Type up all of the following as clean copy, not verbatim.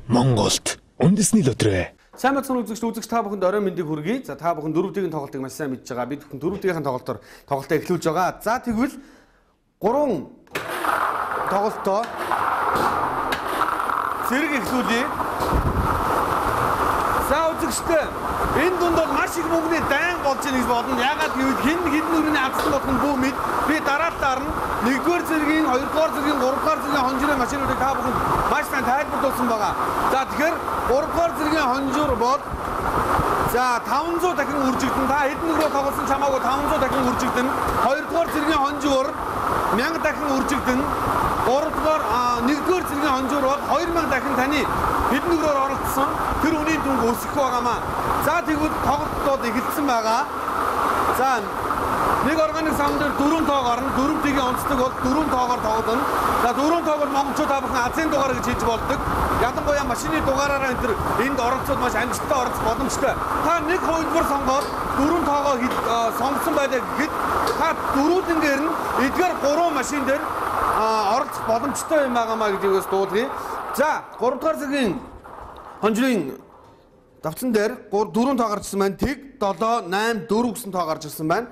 Монголд үндэсний лотерей. Сайн бацхан үзэгч та бүхэнд орой мэндийг хүргэе. За та бүхэн дөрөвдгийн тоглолтыг маш сайн мэдж байгаа. Бид бүхэн дөрөвдгийн тоглолтоор тоглолтоо эхлүүлж байгаа. За тэгвэл 3 тоглолтоо зэрэг эхлүүлье. За үзэгчтэй энэ дунд бол маш их мөнгөний дайн болж байгаа гэж бодно. Ягаад гэвэл хідэн өрөөний азсан болох нь бүү мэд. Би дараалалаар нь 1-р зэргийн, 2-р зэргийн, 3-р зэргийн хонжирын машинуудыг та бүхэнд маш сайн тайлбарлуулсан байгаа. За тэгэхээр 3-р зэргийн хонжир бол за 500 дахин үржигдэн. Та хэдэн өрөө тоглосон чамаагүй 500 дахин үржигдэн. 2-р зэргийн хонжир 1000 дахин үржигдэн. 3-р 1-р зэргийн хонжир бол 2000 дахин таны хэдэн өрөөр оролцсон тэр үнийн дүнг өсөх байгаамаа. За тэгвэл тоглолтууд эхэлсэн байгаа. За нэг органик сам дээр 4 тоог орно. 4-ийн онцлог бол 4 тоогоор тоглоно. За 4 тоог бол монголчууд та бүхэн азийн дугаар гэж хэлж болдог. Ялангуяа машины дугаараараа энд оролцоод маш амжилттай оролцох боломжтой. Та нэг хувилбар сонгоод 4 тоогоо сонгосон байлаа гэхэд та дөрүүднгээр нь эдгээр 3 машин дээр оролцох боломжтой юм байгаамаа гэдгээс дуулъя. За 3-р зэргийн хонжрын давцсан дээр 4 тоо гарч ирсэн байна. Тэг 7 8 4 гэсэн тоо гарч ирсэн байна.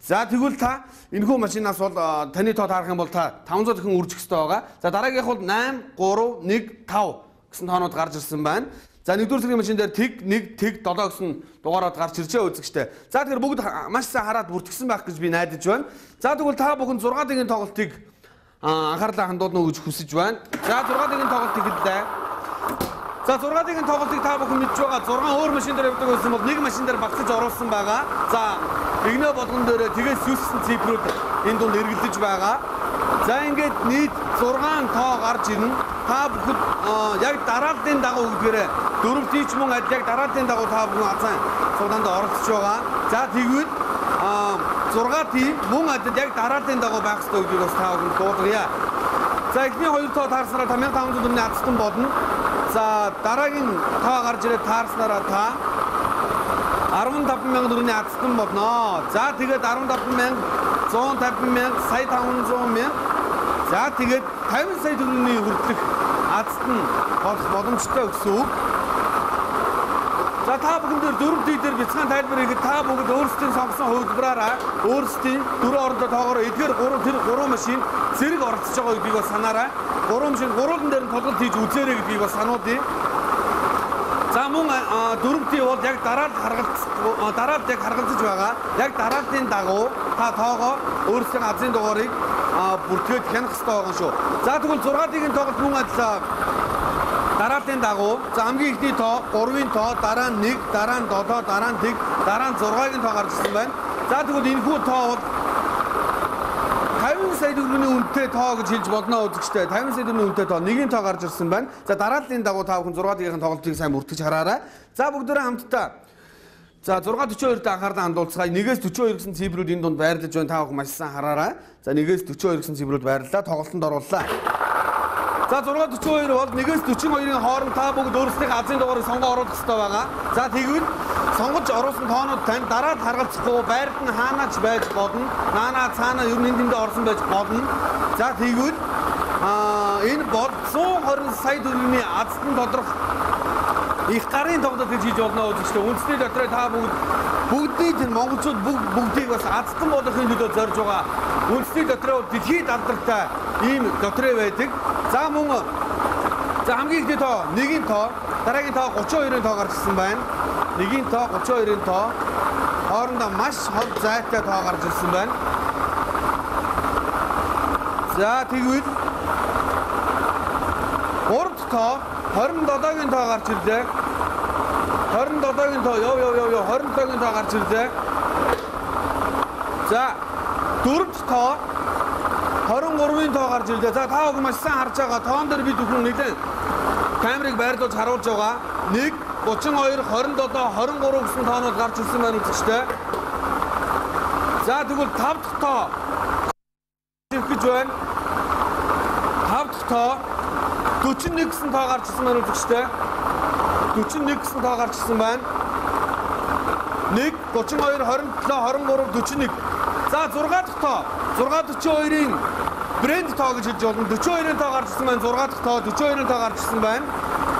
За тэгвэл та энэхүү машинаас бол таны тоо таарах юм бол та 500 дахин үржих хэрэгтэй байгаа. За дараагийнх бол 8 3 1 5 гэсэн тоонууд гарч ирсэн байна. За 1-р зэргийн машин дээр тэг 1 тэг 7 гэсэн дугаарууд гарч иржээ үзэгчтэй. За тэгэхээр бүгд маш сайн хараад бүртгэсэн байх гэж би найдаж байна. За тэгвэл та бүхэн 6 дгийн тоглолтыг анхаарлаа хандуулна гэж хүсэж байна. За 6 дгийн тоглолт эхэллээ. За 6 дгийн тоглолтыг та бүхэн мэдж байгаа. 6 өөр машин дээр явдаг байсан бол нэг машин дээр багцаж оруулсан байгаа. За игнэ болгон дээр тэгээс юусэн цифрүүд энэ дунд эргэлдэж байгаа. За ингээд нийт 6 тоо гарч ирнэ. Та бүхэд яг дарааллын дагуу гэдгээрээ 4 тийч мөн адил яг дарааллын дагуу та бүхэн азан цуглаанд оролцож байгаа. За тэгвэл 6 тийм мөн адил яг дарааллын дагуу байх ёстой гэдгийг бас та бүхэн дуулгая. За эхний 2 тоо таарснараа 1500 төгрөгийн азтан бодно. За дараагийн тоо гарч ирээд таарснараа та 150,000 төгрөгийн азтан бодно. За тэгээд 15,000, 150,000, сая 500,000. За тэгээд 50 сая төгрөгийн хүртэлх азтан болох боломжтой гэсэн үг. За та бүхэн дээр 4 дээр бяцхан тайлбар хийгээд та бүгд өөрсдийн сонгосон хувилбараараа өөрсдийн 4 орондоо тоогоор эдгээр 3 машин зэрэг оролцож байгаа гэдгийг бас санаарай. 3 машин гурван дээр нь тоглолт хийж үзээрэй гэдгийг бас сануулъя. За мөн 4-ий бол яг дараалт яг харгалзаж байгаа. Яг дараалтын дагуу та тоогоо өөрсдийн азийн дугаарыг бүртгээд хянах хэрэгтэй байгаа шүү. За тэгвэл 6-ийн тоглолт мөн адилхан дараалтын дагуу за хамгийн ихний тоо 3-ын тоо дараа нь 1 дараа нь 7 дараа нь тэг дараа нь 6-гийн тоо гарч ирсэн байна. За тэгвэл энэхүү тоо бол 50 сая төгрөгийн үнэтэй тоо гэж хэлж болно үзэгчтэй. 50 сая төгрөгийн үнэтэй тоо нэгin тоо гарч ирсэн байна. За дарааллын дагуу та бүхэн 6-ийн тоглолтыг сайн бүртгэж хараарай. За бүгдээрээ хамтдаа за 642-т анхаарлаа хандуулцгаая. 1-ээс 42 гэсэн цифрүүд энэ дунд байрлаж байна. Та бүхэн маш сайн хараарай. За 1-ээс 42 гэсэн цифрүүд байрлалаа. Тоглолтод орууллаа. За 642 бол 1-ээс 42-ийн хооронд та бүгд өөрсдийнхээ азийн дугаарыг сонгоо оруулах хэрэгтэй байгаа. За тэгвэл сонгож оруулсан тоонууд тань дараад харгалзахгүй байрт нь хаанаач байж болно. Наанаа цаанаа ер нь энд орсон байж болно. За тэгвэл энэ бол 120 сая төгрөгийн азтан тодорх их гарын тоглолт гэж хийж болно үзэгчтэй. Үндэсний дотроо та бүгдийг монголчууд бүгдийг бас азтан болохын төлөө зорж байгаа. Үндэсний дотроо дэлхийд алдартай ийм дотроо байдаг. За мөн за хамгийн ихний тоо 1-ийн тоо, дараагийн тоо 32-ын тоо гарч ирсэн байна. 1-ийн тоо 32-ын тоо хоорондоо маш хол зайтай тоо гарч ирсэн байна. За тэгвэл 3-р тоо 27-гийн тоо гарч ирлээ. 27-гийн тоо 27-гийн тоо гарч ирлээ. За 4-р тоо 23-ийн тоо гарч ирлээ. За та бүхэн маш сайн харж байгаа. Тоон дээр би бүхэн нэлээд камерыг байрлуулж харуулж байгаа. 1 32 27 23 гэсэн тоонууд гарч ирсэн байна үзэгчтэй. За тэгвэл 5 дахь тоо ирэх гэж байна. 5 дахь тоо 41 гэсэн тоо гарч ирсэн байна үзэгчтэй. 41 гэсэн тоо гарч ирсэн байна. 1 32 27 23 41. За 6 дахь тоо 642-ийн брэнд тоо гэж хэлж болно. 42-ын тоо гарч ирсэн байна. 6 дахь тоо 42-ын тоо гарч ирсэн байна.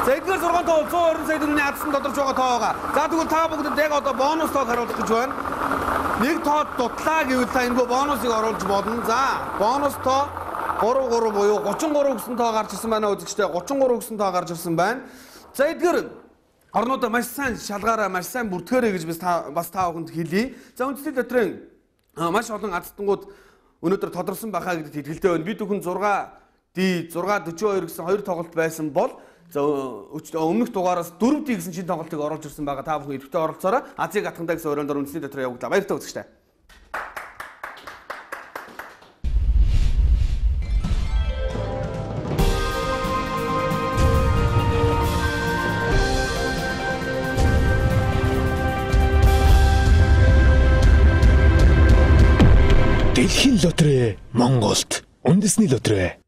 За эдгээр 6 тоо 120 сая төгрөгийн хадсан тодорч байгаа тоогоо. За тэгвэл та бүгдэд яг одоо бонус тоог харуулах гэж байна. Нэг тоо дутлаа гэвэл та энэ бонусыг оруулж болно. За бонус тоо 33 буюу 33 гэсэн тоо гарч ирсэн байна үзэгчтэй. 33 гэсэн тоо гарч ирсэн байна. За эдгээр орнуудаа маш сайн шалгаараа маш сайн бүртгээрэй гэж бас та бүхэнд хэлье. За үндэсний дотрын маш олон азтангууд өнөөдөр тодорсон байхаа гэдэгт итгэлтэй байна. Бид бүхэн 6D 642 гэсэн хоёр тоглолт байсан бол за өмнөх дугаараас 4D гэсэн шинэ тоглолтыг оруулж ирсэн байгаа. Та бүхэн идэвхтэй оролцоорой. Азийг атгандаа гэсэн өрөөндөө үндэсний дотрын явуулаа. Баяртай үзэгчтэй. Дэлхийн лотерей Монголд үндэсний лотерей